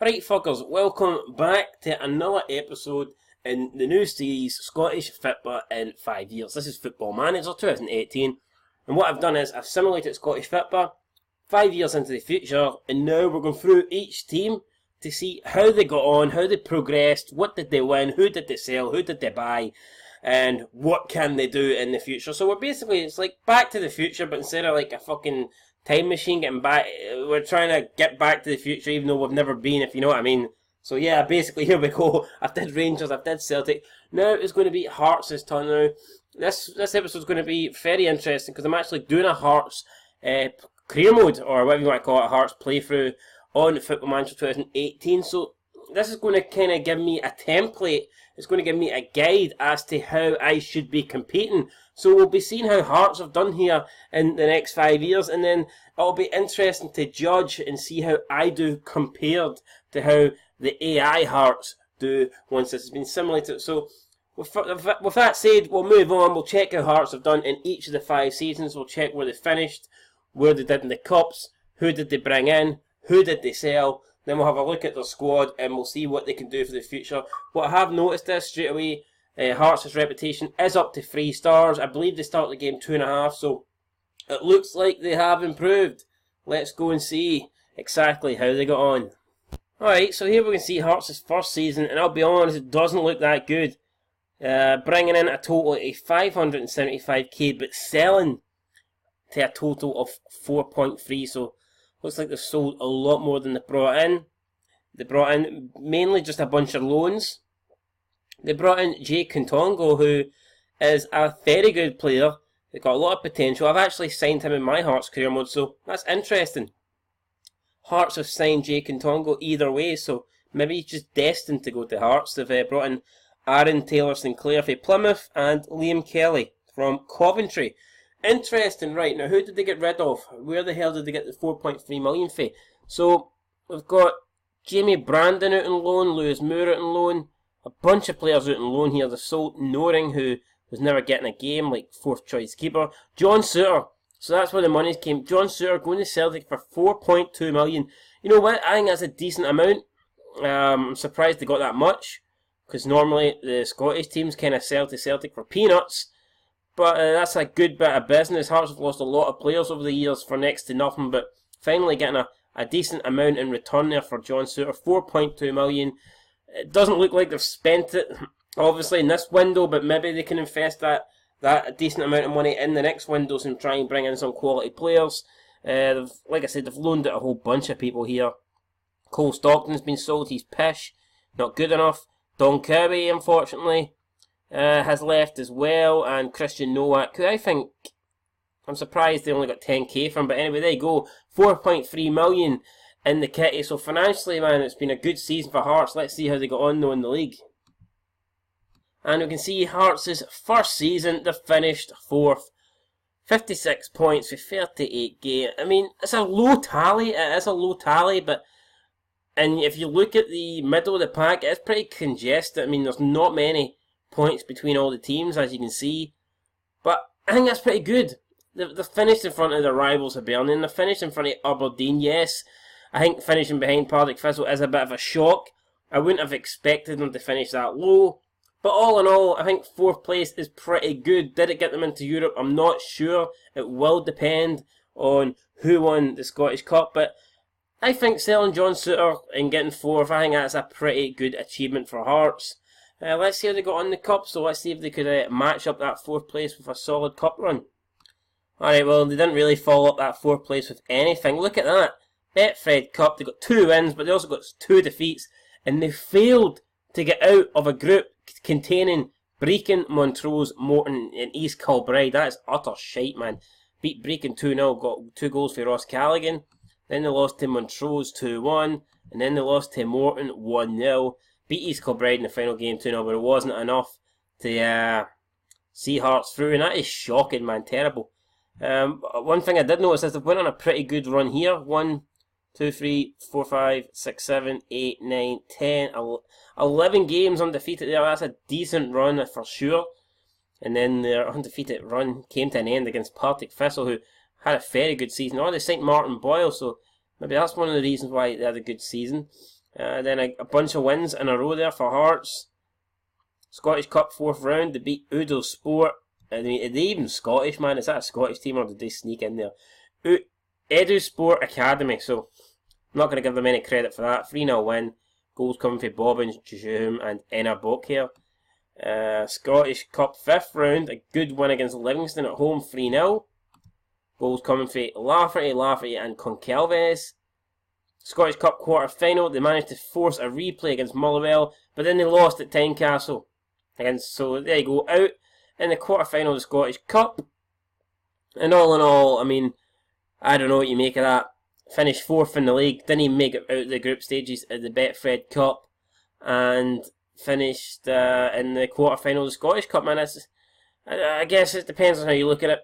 Right fuckers, welcome back to another episode in the new series Scottish Football in 5 years. This is Football Manager 2018, and what I've done is I've simulated Scottish football 5 years into the future, and now we're going through each team to see how they got on, how they progressed, what did they win, who did they sell, who did they buy, and what can they do in the future. So it's like Back to the Future, but instead of like a fucking time machine getting back, we're trying to get back to the future even though we've never been, if you know what I mean. So yeah, basically here we go. I've did Rangers, I've did Celtic. Now it's going to be Hearts' turn now. This episode's going to be very interesting because I'm actually doing a Hearts career mode, or whatever you want to call it, a Hearts playthrough on Football Manager 2018. So this is going to kind of give me a template. It's going to give me a guide as to how I should be competing. So we'll be seeing how Hearts have done here in the next 5 years, and then it'll be interesting to judge and see how I do compared to how the AI Hearts do once this has been simulated. So with that said, we'll move on. We'll check how Hearts have done in each of the 5 seasons. We'll check where they finished, where they did in the Cups, who did they bring in, who did they sell. Then we'll have a look at their squad and we'll see what they can do for the future. What I have noticed is straight away, Hearts' reputation is up to 3 stars. I believe they started the game 2.5, so it looks like they have improved. Let's go and see exactly how they got on. Alright, so here we can see Hearts' first season, and I'll be honest, it doesn't look that good. Bringing in a total of 575k, but selling to a total of 4.3, so looks like they've sold a lot more than they brought in. They brought in mainly just a bunch of loans. They brought in Jay Kuntongo, who is a very good player. They've got a lot of potential. I've actually signed him in my Hearts career mode, so that's interesting. Hearts have signed Jay Kuntongo either way, so maybe he's just destined to go to Hearts. They've brought in Aaron Taylor-Sinclair from Plymouth and Liam Kelly from Coventry. Interesting, right, now who did they get rid of? Where the hell did they get the 4.3 million for? So, we've got Jamie Brandon out on loan, Lewis Moore out on loan, a bunch of players out on loan here. They've sold Noring, who was never getting a game, like 4th choice keeper. John Suter, so that's where the money came. John Suter going to Celtic for 4.2 million. You know what, I think that's a decent amount. I'm surprised they got that much, because normally the Scottish teams kind of sell to Celtic for peanuts. But that's a good bit of business. Hearts have lost a lot of players over the years for next to nothing, but finally getting a decent amount in return there for John Suter. 4.2 million. It doesn't look like they've spent it, obviously, in this window, but maybe they can invest that decent amount of money in the next windows and try and bring in some quality players. Like I said, they've loaned out a whole bunch of people here. Cole Stockton's been sold. He's pish. Not good enough. Don Kirby, unfortunately, has left as well, and Christian Nowak, who I think, I'm surprised they only got 10k from, but anyway, there you go, 4.3 million in the kitty. So financially, man, it's been a good season for Hearts. Let's see how they got on though in the league. And we can see Hearts' first season, they finished 4th, 56 points for 38 games. I mean, it's a low tally, it is a low tally, but and if you look at the middle of the pack, it's pretty congested. I mean, there's not many points between all the teams, as you can see, but I think that's pretty good. They've finished in front of their rivals of Birmingham. They've finished in front of Aberdeen. Yes, I think finishing behind Partick Thistle is a bit of a shock. I wouldn't have expected them to finish that low, but all in all, I think 4th place is pretty good. Did it get them into Europe? I'm not sure. It will depend on who won the Scottish Cup, but I think selling John Suter and getting 4th, I think that's a pretty good achievement for Hearts. Let's see how they got on the Cup, so let's see if they could match up that 4th place with a solid Cup run. Alright, well, they didn't really follow up that 4th place with anything. Look at that. Betfred Cup, they got 2 wins, but they also got 2 defeats, and they failed to get out of a group containing Brecon, Montrose, Morton, and East Kilbride. That is utter shite, man. Beat Brecon 2-0, got 2 goals for Ross Callaghan. Then they lost to Montrose 2-1, and then they lost to Morton 1-0. Beat East Kilbride in the final game 2-0, but it wasn't enough to see Hearts through, and that is shocking, man, terrible. One thing I did notice is they've went on a pretty good run here. 1, 2, 3, 4, 5, 6, 7, 8, 9, 10, 11 games undefeated there. That's a decent run for sure. And then their undefeated run came to an end against Partick Thistle, who had a very good season. Oh, they signed Martin Boyle, so maybe that's one of the reasons why they had a good season. Then a bunch of wins in a row there for Hearts. Scottish Cup 4th round, they beat Udo Sport. I mean, are they even Scottish, man? Is that a Scottish team or did they sneak in there? Edu Sport Academy, so I'm not going to give them any credit for that. 3-0 win. Goals coming from Bobbin, Jujum and Enna Bock here. Scottish Cup 5th round, a good win against Livingston at home, 3-0. Goals coming from Lafferty and Concalves. Scottish Cup quarter final, they managed to force a replay against Motherwell, but then they lost at Tynecastle. So there you go, out in the quarter final of the Scottish Cup. And all in all, I mean, I don't know what you make of that. Finished 4th in the league, didn't even make it out of the group stages of the Betfred Cup, and finished in the quarter final of the Scottish Cup. Man, I guess it depends on how you look at it.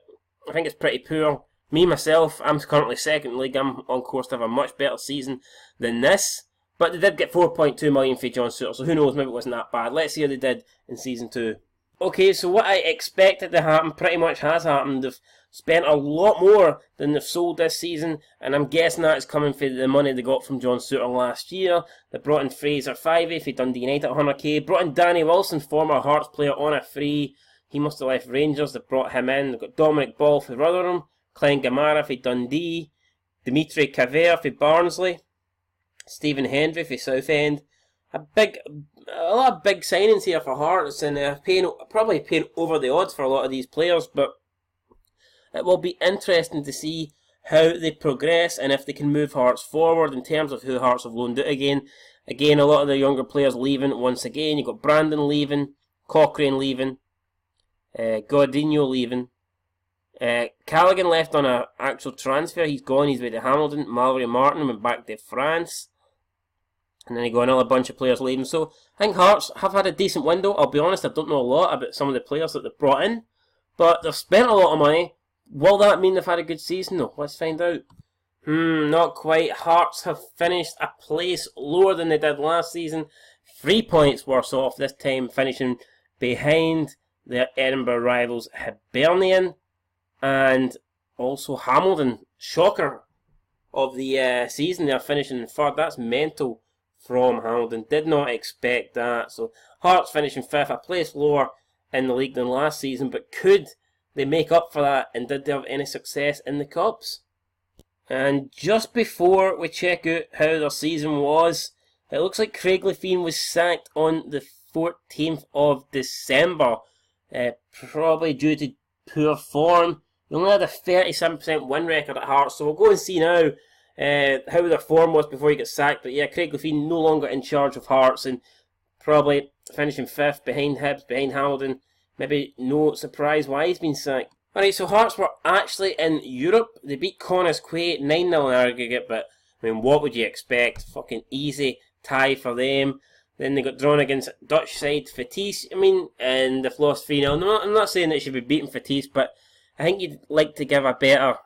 I think it's pretty poor. Me, myself, I'm currently 2nd in the league. I'm on course to have a much better season than this. But they did get 4.2 million for John Suter, so who knows, maybe it wasn't that bad. Let's see how they did in Season 2. Okay, so what I expected to happen pretty much has happened. They've spent a lot more than they've sold this season, and I'm guessing that is coming from the money they got from John Suter last year. They brought in Fraser Fivey for Dundee United at 100k, brought in Danny Wilson, former Hearts player, on a free. He must have left Rangers, they brought him in. They've got Dominic Ball for Rotherham, Klein Gamara for Dundee, Dimitri Caver for Barnsley, Stephen Hendry for Southend. A lot of big signings here for Hearts, and probably paying over the odds for a lot of these players, but it will be interesting to see how they progress and if they can move Hearts forward in terms of who Hearts have loaned out again. Again, a lot of the younger players leaving once again. You've got Brandon leaving, Cochrane leaving, Godinho leaving. Callaghan left on an actual transfer. He's gone. He's way to Hamilton. Mallory Martin went back to France. And then you got another bunch of players leaving. So I think Hearts have had a decent window. I'll be honest, I don't know a lot about some of the players that they've brought in. But they've spent a lot of money. Will that mean they've had a good season though? Let's find out. Not quite. Hearts have finished a place lower than they did last season. 3 points worse off this time, finishing behind their Edinburgh rivals Hibernian and also Hamilton. Shocker of the season, they're finishing 3rd. That's mental from Hamilton. Did not expect that. So Hearts finishing 5th, a place lower in the league than last season, but could they make up for that, and did they have any success in the Cups? And just before we check out how their season was, it looks like Craig Levein was sacked on the 14th of December, probably due to poor form. They only had a 37% win record at Hearts, so we'll go and see now how their form was before he got sacked. But yeah, Craig Levein no longer in charge of Hearts, and probably finishing 5th behind Hibs, behind Hamilton. Maybe no surprise why he's been sacked. Alright, so Hearts were actually in Europe. They beat Connasquay 9-0 in aggregate, but I mean, what would you expect? Fucking easy tie for them. Then they got drawn against Dutch side Vitesse, and they've lost 3-0. I'm not saying that it should be beating Vitesse, but I think you'd like to give a better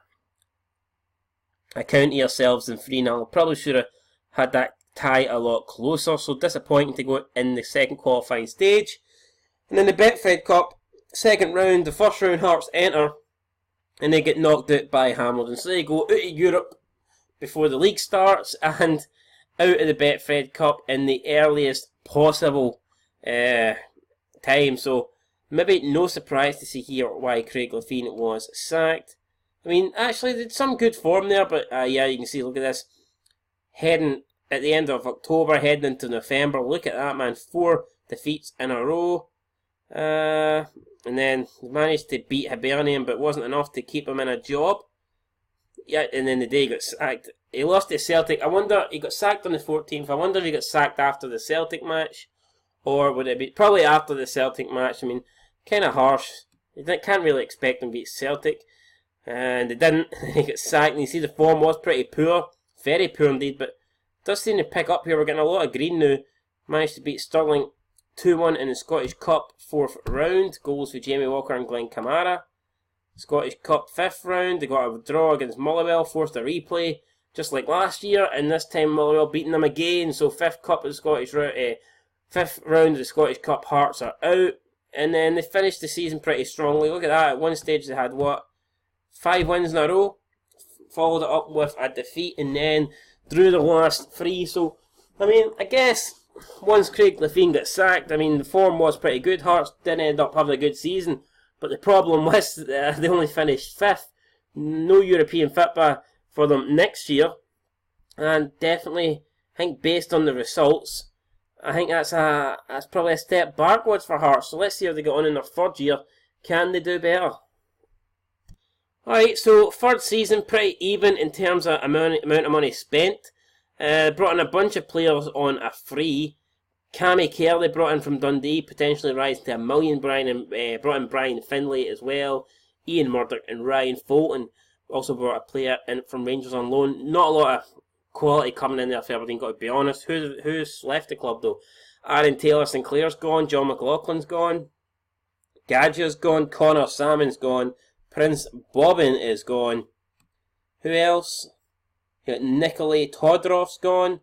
account of yourselves than 3-0. Probably should have had that tie a lot closer, so disappointing to go in the second qualifying stage. And then the Betfred Cup, 2nd round, the 1st round Hearts enter, and they get knocked out by Hamilton. So they go out of Europe before the league starts, and out of the Betfred Cup in the earliest possible time. So maybe no surprise to see here why Craig Levein was sacked. I mean, actually, they had some good form there, but yeah, you can see, look at this. Heading at the end of October, heading into November, look at that, man. 4 defeats in a row. And then they managed to beat Hibernian, but it wasn't enough to keep him in a job. Yeah, and then the day he got sacked. He lost to Celtic. I wonder, he got sacked on the 14th. I wonder if he got sacked after the Celtic match, or would it be probably after the Celtic match? I mean, kind of harsh. You can't really expect him to beat Celtic, and they didn't. He got sacked, and you see the form was pretty poor, very poor indeed. But it does seem to pick up here. We're getting a lot of green now. Managed to beat Stirling 2-1 in the Scottish Cup 4th round. Goals for Jamie Walker and Glenn Kamara. Scottish Cup 5th round. They got a draw against Motherwell, forced a replay, just like last year, and this time Motherwell beating them again. So 5th Cup of the Scottish 5th round of the Scottish Cup, Hearts are out, and then they finished the season pretty strongly. Look at that. At one stage they had 5 wins in a row, followed it up with a defeat, and then drew the last 3. So I mean, I guess once Craig Levein got sacked, I mean, the form was pretty good. Hearts didn't end up having a good season, but the problem was they only finished 5th. No European football for them next year, and definitely, I think based on the results, I think that's probably a step backwards for Hearts. So let's see how they get on in their 3rd year. Can they do better? Alright, so 3rd season, pretty even in terms of amount of money spent. Brought in a bunch of players on a free. Cammy Kerr they brought in from Dundee, potentially rising to $1 million. Brought in Brian Finlay as well. Ian Murdoch and Ryan Fulton also brought a player in from Rangers on loan. Not a lot of quality coming in there for Aberdeen, got to be honest. Who's left the club though? Aaron Taylor Sinclair's gone, John McLaughlin's gone, Gadger's gone, Connor Salmon's gone, Prince Bobbin is gone. Who else? You got Nikolai Todorof's gone.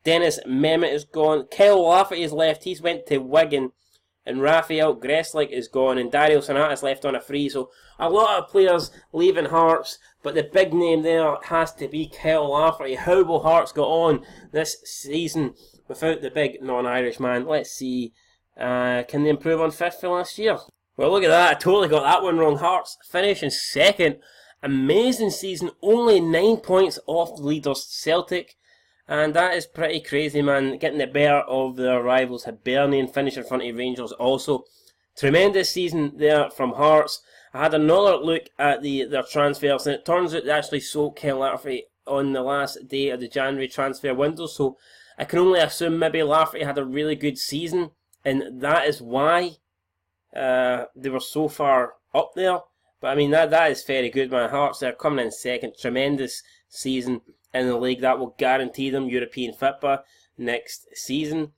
Dennis Mehmet is gone. Kyle Lafferty is left. He's went to Wigan. And Raphael Gresslik is gone. And Dario Sonata's left on a free. So a lot of players leaving Hearts. But the big name there has to be Kyle Lafferty. How will Hearts go on this season without the big non-Irish man? Let's see. Can they improve on 5th for last year? Well, look at that. I totally got that one wrong. Hearts finish in 2nd. Amazing season. Only 9 points off the leaders Celtic. And that is pretty crazy, man. Getting the better of their rivals Hibernian, finish in front of Rangers also. Tremendous season there from Hearts. I had another look at their transfers, and it turns out they actually sold Kyle Lafferty on the last day of the January transfer window. So I can only assume maybe Lafferty had a really good season, and that is why they were so far up there. But I mean, that is very good, man. Hearts, they're coming in 2nd. Tremendous season in the league. That will guarantee them European football next season.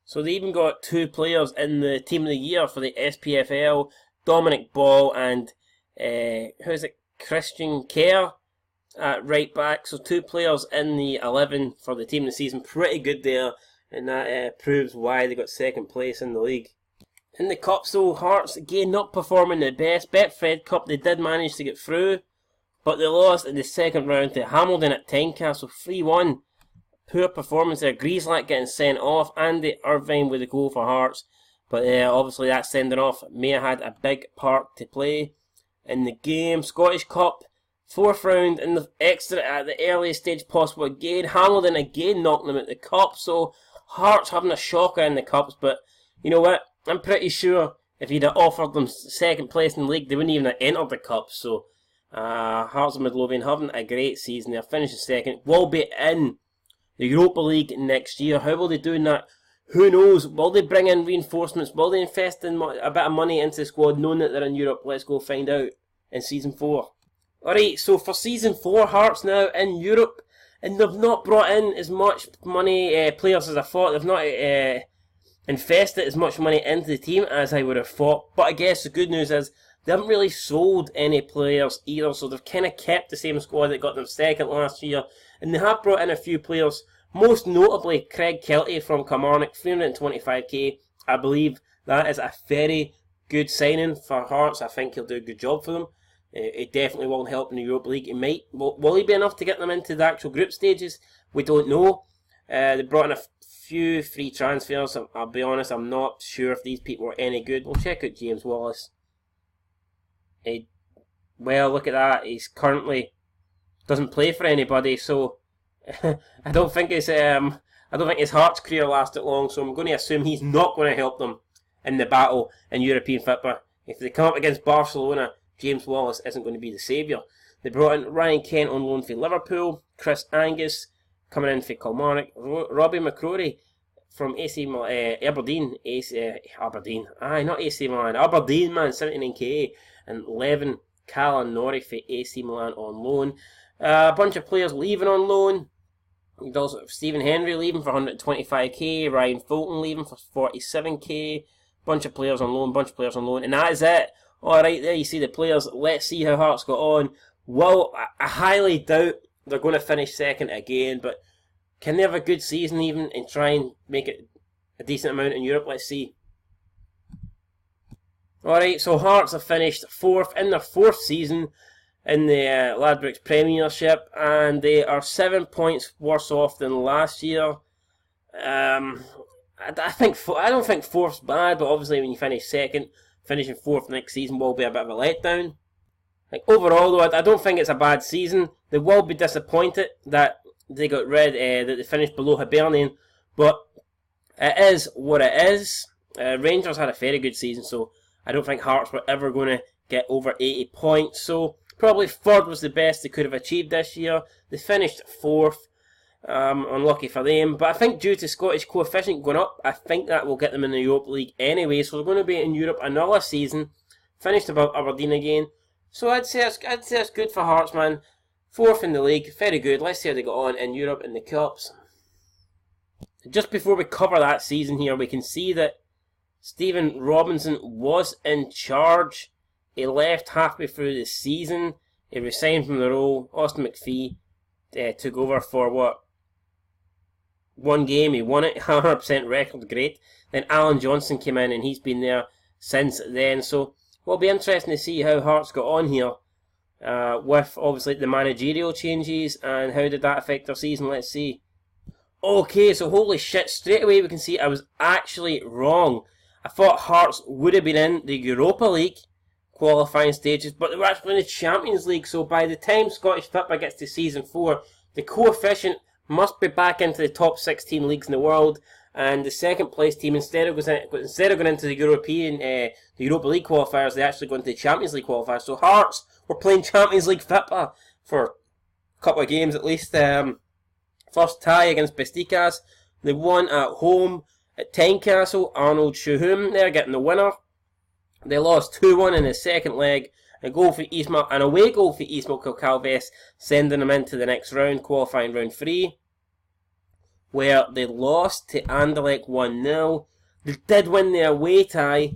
So they even got 2 players in the team of the year for the SPFL. Dominic Ball and who's it? Christian Kerr at right back. So 2 players in the 11 for the team of the season. Pretty good there. And that proves why they got 2nd place in the league. In the Cup, so Hearts again not performing the best. Betfred Cup, they did manage to get through, but they lost in the 2nd round to Hamilton at Tynecastle 3-1. Poor performance there. Grieslak getting sent off. Andy Irvine with a goal for Hearts, but obviously that sending off may have had a big part to play in the game. Scottish Cup, 4th round in the extra at the earliest stage possible again. Hamilton again knocking them at the Cup, so Hearts having a shocker in the Cups, but you know what? I'm pretty sure if you'd have offered them 2nd place in the league, they wouldn't even have entered the Cup. So, Hearts of Midlothian having a great season. They're finishing 2nd. Will be in the Europa League next year. How will they do in that? Who knows? Will they bring in reinforcements? Will they invest in a bit of money into the squad, knowing that they're in Europe? Let's go find out in Season 4. Alright, so for Season 4, Hearts now in Europe. And they've not brought in as much money, players as I thought. They've not invested as much money into the team as I would have thought. But I guess the good news is they haven't really sold any players either, so they've kind of kept the same squad that got them 2nd last year. And they have brought in a few players, most notably Craig Kelty from Kilmarnock, 325k. I believe that is a very good signing for Hearts. I think he'll do a good job for them. It definitely will help in the Europa League. Will he be enough to get them into the actual group stages? We don't know. They brought in a few free transfers. I'll be honest, I'm not sure if these people are any good. We'll check out James Wallace. Well, look at that. He's currently doesn't play for anybody, so I don't think his Hearts career lasted long. So I'm going to assume he's not going to help them in the battle in European football. If they come up against Barcelona, James Wallace isn't going to be the saviour. They brought in Ryan Kent on loan for Liverpool, Chris Angus coming in for Kilmarnock, Robbie McCrory from Aberdeen, not AC Milan, Aberdeen, man, 79k, and Levin Callan-Norrie for AC Milan on loan. A bunch of players leaving on loan. Also Stephen Henry leaving for 125k, Ryan Fulton leaving for 47k, bunch of players on loan, and that is it. Alright, there you see the players. Let's see how Hearts got on. Well, I highly doubt they're going to finish 2nd again, but can they have a good season even and try and make it a decent amount in Europe? Let's see. Alright, so Hearts have finished 4th in their 4th season. in the Ladbrokes Premiership, and they are 7 points worse off than last year. I don't think fourth's bad, but obviously when you finish second, finishing fourth next season will be a bit of a letdown. Like overall, though, I don't think it's a bad season. They will be disappointed that they got rid, that they finished below Hibernian, but it is what it is. Rangers had a very good season, so I don't think Hearts were ever going to get over 80 points. So probably third was the best they could have achieved this year. They finished fourth. Unlucky for them, but I think due to Scottish coefficient going up, I think that will get them in the Europa League anyway. So they're going to be in Europe another season. Finished above Aberdeen again, so I'd say it's good for Hearts, man. Fourth in the league, very good. Let's see how they got on in Europe in the cups. Just before we cover that season here, we can see that Stephen Robinson was in charge. He left halfway through the season. He resigned from the role. Austin McPhee took over for one game, he won it, 100% record, great. Then Alan Johnson came in and he's been there since then. So it'll be interesting to see how Hearts got on here with obviously the managerial changes and how did that affect their season. Let's see. Okay, so holy shit, straight away we can see I was actually wrong. I thought Hearts would have been in the Europa League qualifying stages, but they were actually in the Champions League. So by the time Scottish Football gets to season 4, the coefficient must be back into the top 16 leagues in the world, and the second place team, instead of going into the the Europa League qualifiers, they actually go into the Champions League qualifiers. So Hearts were playing Champions League football for a couple of games at least. First tie against Besiktas, they won at home at Tynecastle. Arnold Shuhum there getting the winner. They lost 2-1 in the second leg. An away goal for Ismail Calves, sending them into the next round, qualifying round 3, where they lost to Anderlecht 1-0. They did win the away tie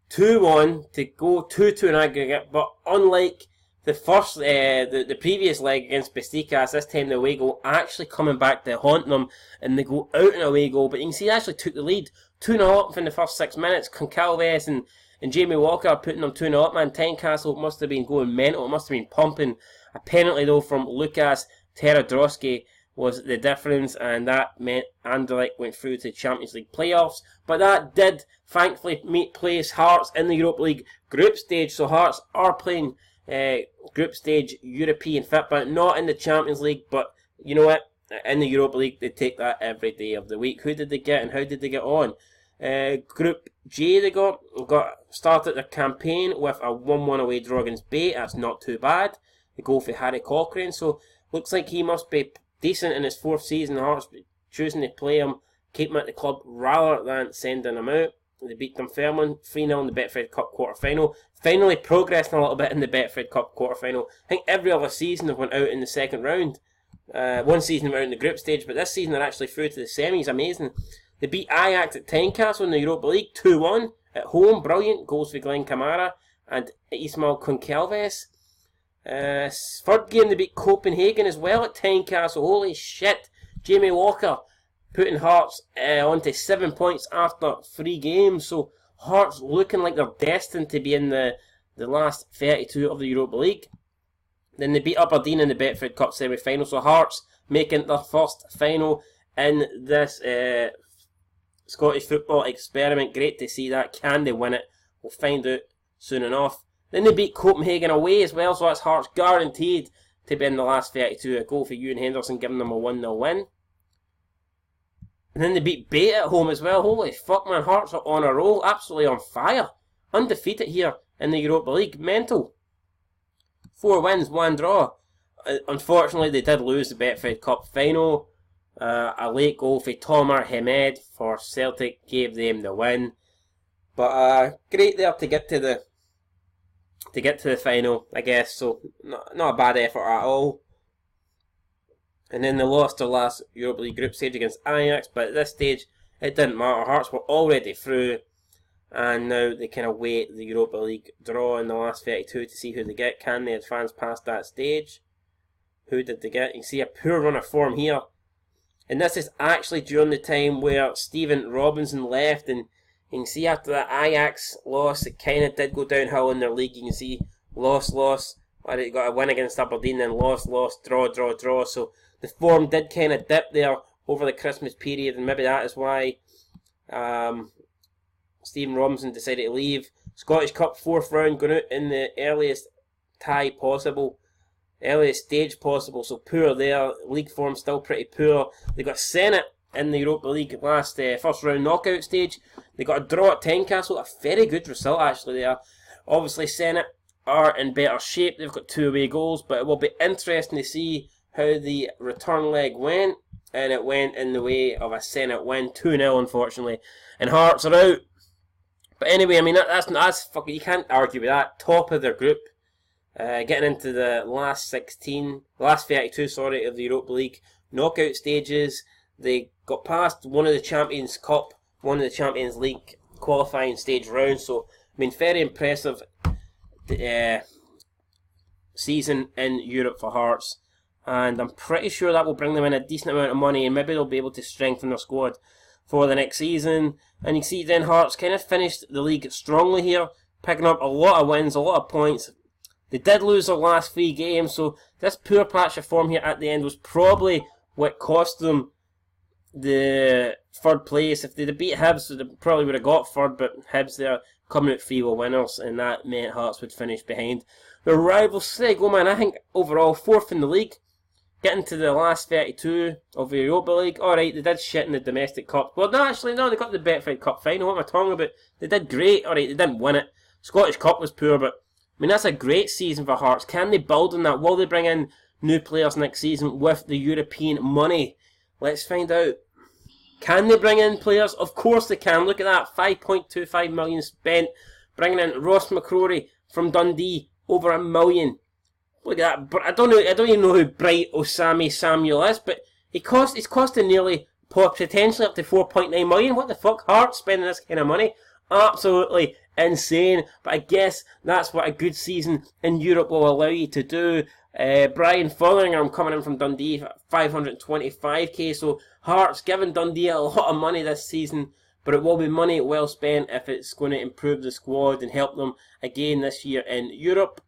2-1 to go 2-2 in aggregate, but unlike the first, the previous leg against Besiktas, this time the away goal actually coming back to haunt them, and they go out an away goal. But you can see they actually took the lead 2-0 up in the first 6 minutes. Concalves and Jamie Walker putting them 2-0 up, man. Tynecastle must have been going mental. It must have been pumping. A penalty, though, from Lukas Teradrosky was the difference, and that meant Anderlecht went through to the Champions League playoffs. But that did, thankfully, place Hearts in the Europa League group stage. So Hearts are playing group stage European football, not in the Champions League, but you know what? In the Europa League, they take that every day of the week. Who did they get and how did they get on? Group J, they got started their campaign with a 1-1 away draw against Bay. That's not too bad. The goal for Harry Cochrane, so looks like he must be decent in his 4th season. Hearts choosing to play him, keep him at the club rather than sending him out. They beat Dunfermline 3-0 in the Betfred Cup quarter-final. Finally progressing a little bit in the Betfred Cup quarter-final. I think every other season they've went out in the second round. One season they were out in the group stage, but this season they're actually through to the semis. Amazing. They beat Ajax at Tynecastle in the Europa League 2-1 at home. Brilliant goals for Glenn Kamara and Ismail Concalves. Third game they beat Copenhagen as well at Tynecastle. Holy shit. Jamie Walker putting Hearts onto 7 points after 3 games. So Hearts looking like they're destined to be in the last 32 of the Europa League. Then they beat Aberdeen in the Betfred Cup semi-final. So Hearts making their first final in this Scottish football experiment. Great to see that. Can they win it? We'll find out soon enough. Then they beat Copenhagen away as well, so that's Hearts guaranteed to be in the last 32. A goal for Ewan Henderson, giving them a 1-0 win. And then they beat Bay at home as well. Holy fuck, man. Hearts are on a roll. Absolutely on fire. Undefeated here in the Europa League. Mental. 4 wins, 1 draw. Unfortunately, they did lose the Betfred Cup final. A late goal for Tomer Hemed for Celtic gave them the win. But great there to get to the final, I guess. So not a bad effort at all. And then they lost their last Europa League group stage against Ajax, but at this stage it didn't matter. Hearts were already through, and now they kind of wait the Europa League draw in the last 32 to see who they get. Can they advance past that stage? Who did they get? You can see a poor run of form here. And this is actually during the time where Stephen Robinson left, and you can see after that Ajax loss, it kind of did go downhill in their league. You can see loss, They got a win against Aberdeen, then lost, draw. So the form did kind of dip there over the Christmas period, and maybe that is why Stephen Robinson decided to leave. Scottish Cup 4th round, going out in the earliest stage possible, so poor there. League form still pretty poor. They got Senate in the Europa League last first round knockout stage. They got a draw at Tynecastle, a very good result actually there. Obviously Senate are in better shape, they've got 2 away goals, but it will be interesting to see how the return leg went, and it went in the way of a Senate win, 2-0 unfortunately, and Hearts are out. But anyway, I mean, that's fucking, you can't argue with that. Top of their group, getting into the last 32 of the Europa League knockout stages. They got past one of the Champions Cup, one of the Champions League qualifying stage rounds. So, I mean, very impressive season in Europe for Hearts. And I'm pretty sure that will bring them in a decent amount of money, and maybe they'll be able to strengthen their squad for the next season. And you see then Hearts kind of finished the league strongly here, picking up a lot of wins, a lot of points. They did lose their last 3 games, so this poor patch of form here at the end was probably what cost them the 3rd place. If they'd have beat Hibs, they probably would have got 3rd, but Hibs there coming out 3-0 winners, and that meant Hearts would finish behind their rivals. There you go, man. I think overall 4th in the league. Getting to the last 32 of the Europa League. Alright, they did shit in the domestic cup. Well, no, actually, no, they got the Betfred Cup final. What am I talking about? They did great. Alright, they didn't win it. Scottish Cup was poor, but I mean, that's a great season for Hearts. Can they build on that? Will they bring in new players next season with the European money? Let's find out. Can they bring in players? Of course they can. Look at that. 5.25 million spent. Bringing in Ross McCrory from Dundee. Over $1 million. Look at that. But I don't even know who Bright Osami Samuel is, but he's costing nearly, potentially up to 4.9 million. What the fuck? Hearts spending this kind of money? Absolutely insane. But I guess that's what a good season in Europe will allow you to do. Brian Fotheringham coming in from Dundee for 525k. So Hearts giving Dundee a lot of money this season, but it will be money well spent if it's going to improve the squad and help them again this year in Europe.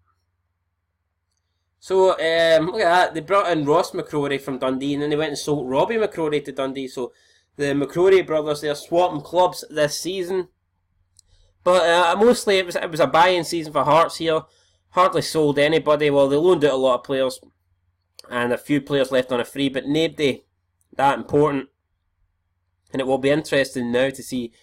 So, look at that. They brought in Ross McCrory from Dundee, and then they went and sold Robbie McCrory to Dundee. So, the McCrory brothers, they're swapping clubs this season. But mostly it was a buy-in season for Hearts here. Hardly sold anybody. Well, they loaned out a lot of players, and a few players left on a free, but nobody that important. And it will be interesting now to see.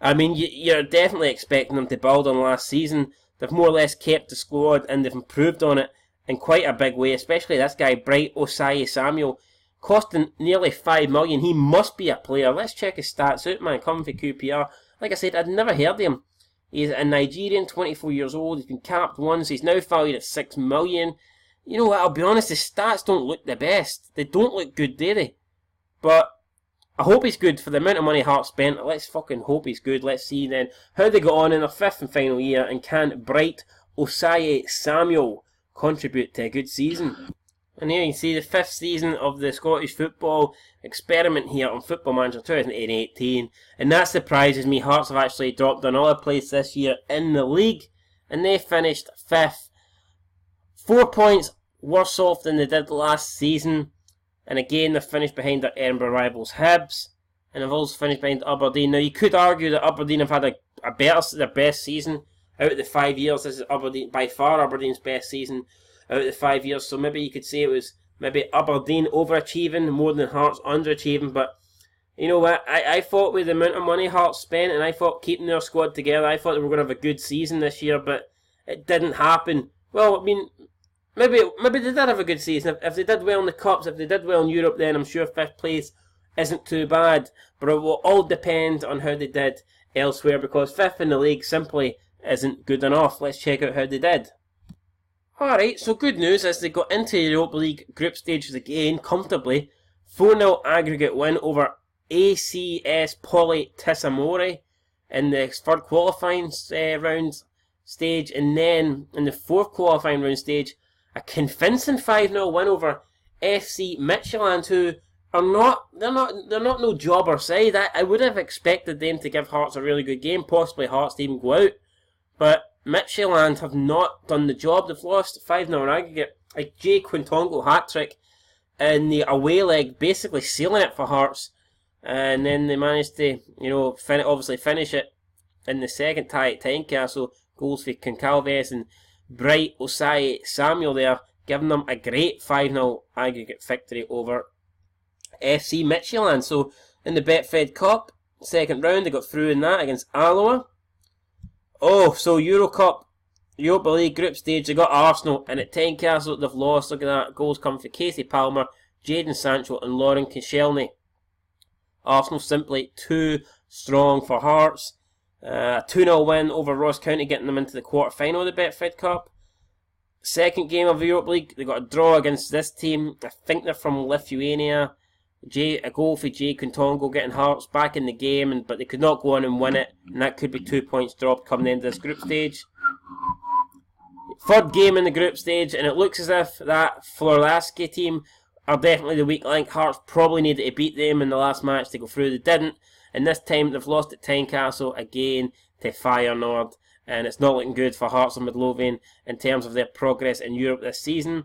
I mean, you're definitely expecting them to build on last season. They've more or less kept the squad, and they've improved on it in quite a big way, especially this guy, Bright Osai Samuel, costing nearly 5 million. He must be a player. Let's check his stats out, man. Coming for QPR. Like I said, I'd never heard of him. He's a Nigerian, 24 years old. He's been capped once. He's now valued at 6 million. You know what, I'll be honest, his stats don't look the best. They don't look good, do they? But I hope he's good for the amount of money Hearts spent. Let's fucking hope he's good. Let's see then how they got on in their 5th and final year, and can Bright Osai Samuel contribute to a good season. And here you can see the 5th season of the Scottish football experiment here on Football Manager 2018, and that surprises me. Hearts have actually dropped another place this year in the league, and they finished 5th. 4 points worse off than they did last season, and again they've finished behind their Edinburgh rivals Hibs, and they've also finished behind Aberdeen. Now you could argue that Aberdeen have had their best season out of the 5 years. This is by far Aberdeen's best season out of the 5 years. So maybe you could say it was maybe Aberdeen overachieving more than Hearts underachieving. But you know what? I thought with the amount of money Hearts spent, and I thought keeping their squad together, I thought they were going to have a good season this year, but it didn't happen. Well, I mean, maybe they did have a good season. If they did well in the Cups, if they did well in Europe, then I'm sure 5th place isn't too bad. But it will all depend on how they did elsewhere, because 5th in the league simply isn't good enough. Let's check out how they did. Alright, so good news as they got into the Europa League group stages again comfortably. 4-0 aggregate win over ACS Poli Tissamore in the 3rd qualifying round stage, and then in the 4th qualifying round stage, a convincing 5-0 win over FC Midtjylland, who they're not no jobber side. I would have expected them to give Hearts a really good game, possibly Hearts to even go out. But Midtjylland have not done the job. They've lost 5-0 in aggregate. A Jay Quintongo hat-trick in the away leg, basically sealing it for Hearts. And then they managed to, obviously finish it in the second tie at Tynecastle. Goals for Concalves and Bright Osai Samuel there, giving them a great 5-0 aggregate victory over FC Midtjylland. So in the Betfred Cup, second round, they got through in that against Alloa. Oh, so Europa League group stage, they got Arsenal, and at Tynecastle they've lost. Look at that, goals come for Casey Palmer, Jadon Sancho and Lauren Koscielny. Arsenal simply too strong for Hearts. 2-0 win over Ross County, getting them into the quarter-final of the Betfred Cup. Second game of the Europa League, they got a draw against this team. I think they're from Lithuania. A goal for Jay Quintongo, getting Hearts back in the game, but they could not go on and win it, and that could be 2 points dropped coming into this group stage. Third game in the group stage, and it looks as if that Florlaski team are definitely the weak link. Hearts probably needed to beat them in the last match to go through. They didn't, and this time they've lost at Tynecastle again to Feyenoord, and it's not looking good for Hearts of Midlothian in terms of their progress in Europe this season.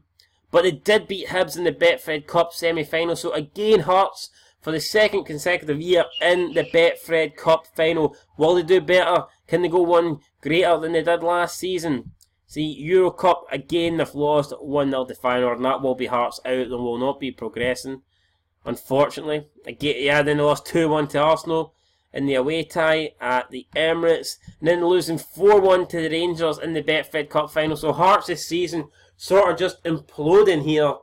But they did beat Hibs in the Betfred Cup semi-final, so again Hearts for the second consecutive year in the Betfred Cup final. Will they do better? Can they go one greater than they did last season? See, Euro Cup, again they've lost 1-0 to Feyenoord, and that will be Hearts out. They will not be progressing, unfortunately. Then they lost 2-1 to Arsenal in the away tie at the Emirates, and then losing 4-1 to the Rangers in the Betfred Cup final. So Hearts this season sort of just imploding here,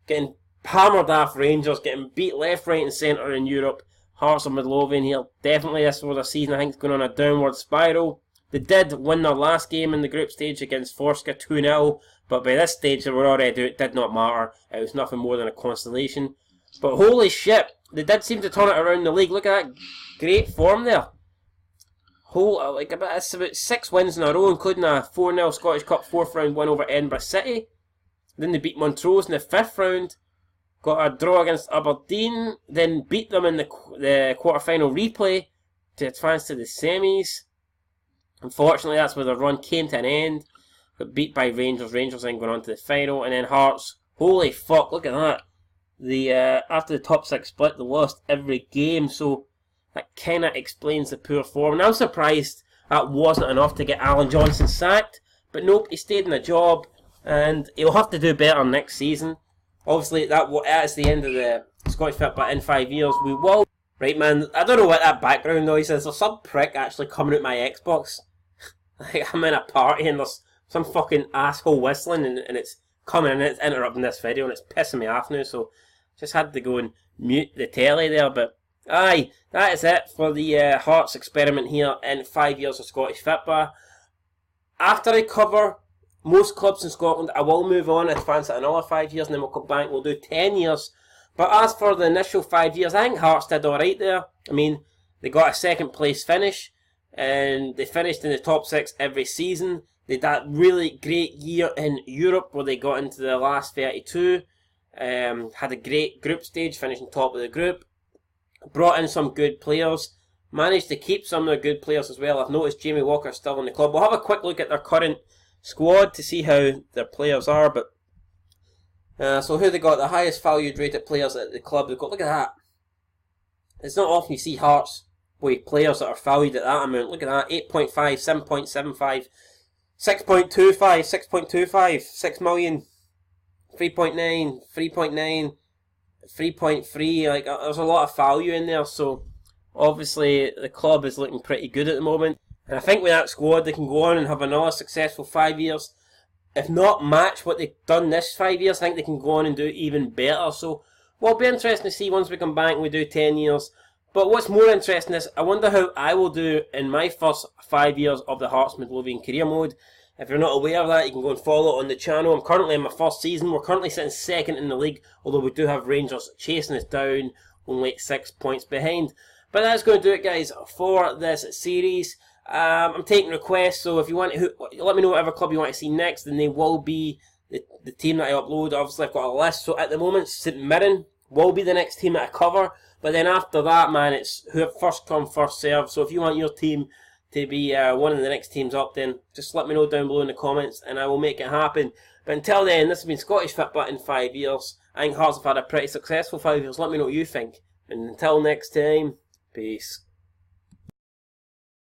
getting hammered off Rangers, getting beat left, right and centre in Europe. Hearts of Midlothian here, definitely this was a season I think is going on a downward spiral. They did win their last game in the group stage against Forska 2-0, but by this stage they were already out. It did not matter. It was nothing more than a consolation. But holy shit, they did seem to turn it around the league. Look at that great form there. It's about 6 wins in a row, including a 4-0 Scottish Cup 4th round win over Edinburgh City. Then they beat Montrose in the 5th round. Got a draw against Aberdeen. Then beat them in the quarter-final replay to advance to the semis. Unfortunately, that's where the run came to an end. Got beat by Rangers. Rangers then going on to the final. And then Hearts. Holy fuck, look at that. After the top 6 split, they lost every game. So that kind of explains the poor form. And I'm surprised that wasn't enough to get Alan Johnson sacked. But nope, he stayed in the job. And he'll have to do better next season. Obviously, that's the end of the Scottish Football in 5 years. We will. Right, man, I don't know what that background noise is. There's some prick actually coming out my Xbox. Like, I'm in a party and there's some fucking asshole whistling and it's coming and it's interrupting this video and it's pissing me off now. So, just had to go and mute the telly there. But, aye, that is it for the Hearts experiment here in 5 years of Scottish Football. After I cover most clubs in Scotland, I will move on, advance it another 5 years, and then we'll come back, we'll do 10 years. But as for the initial 5 years, I think Hearts did alright there. I mean, they got a second place finish, and they finished in the top 6 every season. They had that really great year in Europe, where they got into the last 32. Had a great group stage, finishing top of the group. Brought in some good players. Managed to keep some of their good players as well. I've noticed Jamie Walker's still in the club. We'll have a quick look at their current squad to see how their players are, but so who they got? The highest valued rated players at the club. They've got, look at that. It's not often you see Hearts with players that are valued at that amount. Look at that, 8.5, 7.75, 6.25, 6.25, 6 million, 3.9, 3.9, 3.3, like there's a lot of value in there, so obviously the club is looking pretty good at the moment. And I think with that squad, they can go on and have another successful 5 years. If not match what they've done this 5 years, I think they can go on and do even better. So, well, it'll be interesting to see once we come back and we do 10 years. But what's more interesting is, I wonder how I will do in my first 5 years of the Hearts Midlothian career mode. If you're not aware of that, you can go and follow it on the channel. I'm currently in my first season. We're currently sitting second in the league, although we do have Rangers chasing us down, only 6 points behind. But that's going to do it, guys, for this series. I'm taking requests, so if you want to, let me know whatever club you want to see next, and they will be the team that I upload. Obviously, I've got a list, so at the moment, St Mirren will be the next team that I cover, but then after that, man, it's who first come, first serve. So if you want your team to be one of the next teams up, then just let me know down below in the comments and I will make it happen. But until then, this has been Scottish Fitbit in 5 years. I think Hearts have had a pretty successful 5 years. Let me know what you think. And until next time, peace.